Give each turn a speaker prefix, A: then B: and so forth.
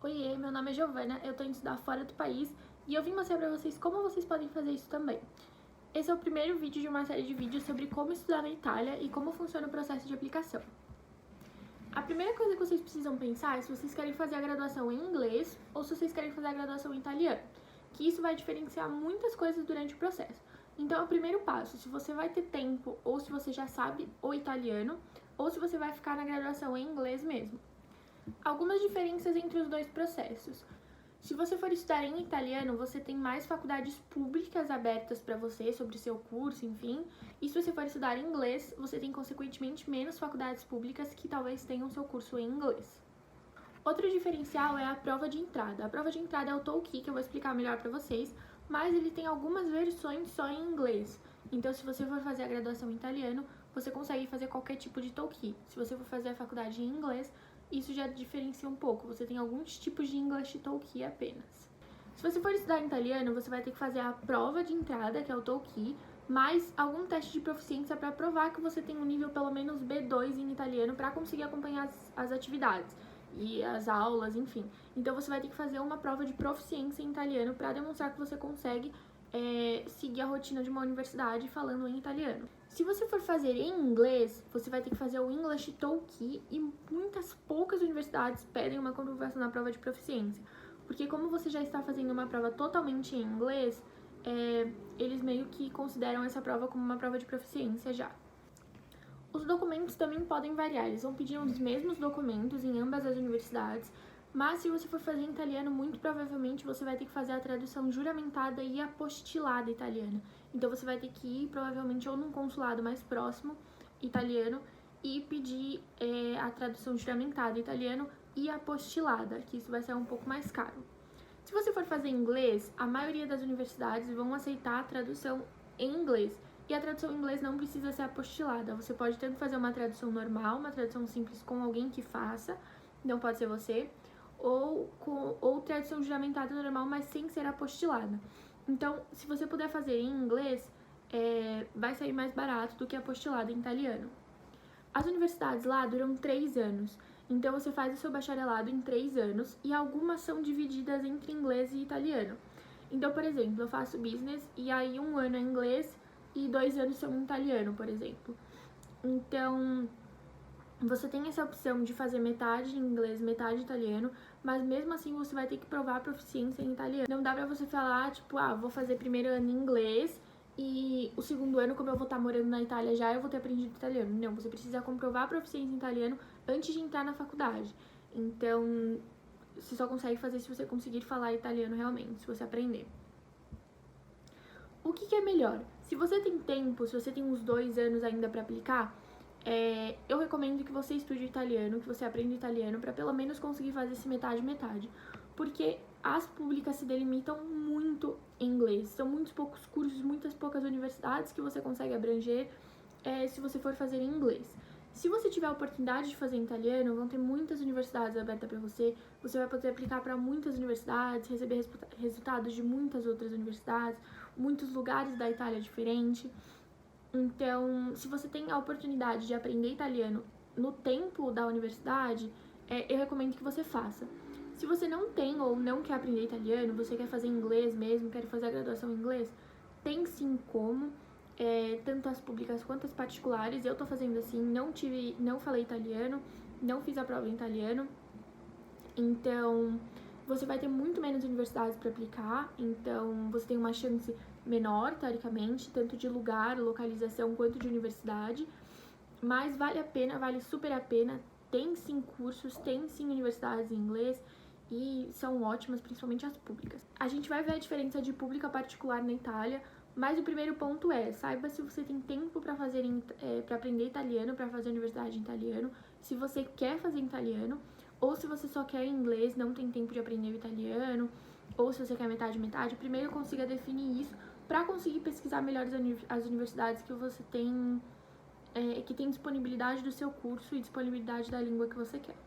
A: Oiê, meu nome é Giovana, eu tô indo estudar fora do país e eu vim mostrar pra vocês como vocês podem fazer isso também. Esse é o primeiro vídeo de uma série de vídeos sobre como estudar na Itália e como funciona o processo de aplicação. A primeira coisa que vocês precisam pensar é se vocês querem fazer a graduação em inglês ou se vocês querem fazer a graduação em italiano, que isso vai diferenciar muitas coisas durante o processo. Então, é o primeiro passo, se você vai ter tempo ou se você já sabe o italiano ou se você vai ficar na graduação em inglês mesmo. Algumas diferenças entre os dois processos. Se você for estudar em italiano, você tem mais faculdades públicas abertas para você sobre o seu curso, enfim. E se você for estudar em inglês, você tem consequentemente menos faculdades públicas que talvez tenham seu curso em inglês. Outro diferencial é a prova de entrada. A prova de entrada é o TOEIC, que eu vou explicar melhor para vocês, mas ele tem algumas versões só em inglês. Então, se você for fazer a graduação em italiano, você consegue fazer qualquer tipo de TOEIC. Se você for fazer a faculdade em inglês, isso já diferencia um pouco. Você tem alguns tipos de English TOEIC apenas. Se você for estudar em italiano, você vai ter que fazer a prova de entrada, que é o TOEIC, mais algum teste de proficiência para provar que você tem um nível pelo menos B2 em italiano para conseguir acompanhar as atividades e as aulas, enfim. Então você vai ter que fazer uma prova de proficiência em italiano para demonstrar que você consegue seguir a rotina de uma universidade falando em italiano. Se você for fazer em inglês, você vai ter que fazer o English TOEIC e poucas universidades pedem uma comprovação na prova de proficiência. Porque como você já está fazendo uma prova totalmente em inglês, eles meio que consideram essa prova como uma prova de proficiência já. Os documentos também podem variar, eles vão pedir os mesmos documentos em ambas as universidades, mas se você for fazer em italiano, muito provavelmente você vai ter que fazer a tradução juramentada e apostilada italiana. Então você vai ter que ir provavelmente ou num consulado mais próximo italiano e pedir a tradução juramentada italiano e apostilada, que isso vai ser um pouco mais caro. Se você for fazer em inglês, a maioria das universidades vão aceitar a tradução em inglês. E a tradução em inglês não precisa ser apostilada. Você pode tanto fazer uma tradução normal, uma tradução simples com alguém que faça, não pode ser você, ou tradução juramentada normal, mas sem ser apostilada. Então, se você puder fazer em inglês, vai sair mais barato do que apostilada em italiano. As universidades lá duram 3 anos, então você faz o seu bacharelado em 3 anos e algumas são divididas entre inglês e italiano. Então, por exemplo, eu faço business e aí 1 ano é inglês e 2 anos são em italiano, por exemplo. Então, você tem essa opção de fazer metade em inglês, metade em italiano, mas mesmo assim você vai ter que provar a proficiência em italiano. Não dá pra você falar, tipo, vou fazer primeiro ano em inglês e o segundo ano, como eu vou estar morando na Itália já, eu vou ter aprendido italiano. Não, você precisa comprovar a proficiência em italiano antes de entrar na faculdade. Então, você só consegue fazer se você conseguir falar italiano realmente, se você aprender. O que é melhor? Se você tem tempo, se você tem uns 2 anos ainda pra aplicar, eu recomendo que você estude italiano, que você aprenda italiano para pelo menos conseguir fazer esse metade-metade. Porque as públicas se delimitam muito em inglês. São muitos poucos cursos, muitas poucas universidades que você consegue abranger se você for fazer em inglês. Se você tiver a oportunidade de fazer em italiano, vão ter muitas universidades abertas para você. Você vai poder aplicar para muitas universidades, receber resultados de muitas outras universidades, muitos lugares da Itália diferentes. Então, se você tem a oportunidade de aprender italiano no tempo da universidade, eu recomendo que você faça. Se você não tem ou não quer aprender italiano, você quer fazer inglês mesmo, quer fazer a graduação em inglês, tem sim como, tanto as públicas quanto as particulares. Eu tô fazendo assim, não falei italiano, não fiz a prova em italiano, então você vai ter muito menos universidades para aplicar, então você tem uma chance menor, teoricamente, tanto de lugar, localização, quanto de universidade, mas vale a pena, vale super a pena, tem sim cursos, tem sim universidades em inglês, e são ótimas, principalmente as públicas. A gente vai ver a diferença de pública particular na Itália, mas o primeiro ponto saiba se você tem tempo para aprender italiano, para fazer universidade em italiano, se você quer fazer em italiano, ou se você só quer inglês, não tem tempo de aprender o italiano, ou se você quer metade, primeiro consiga definir isso para conseguir pesquisar melhor as universidades que você tem, que tem disponibilidade do seu curso e disponibilidade da língua que você quer.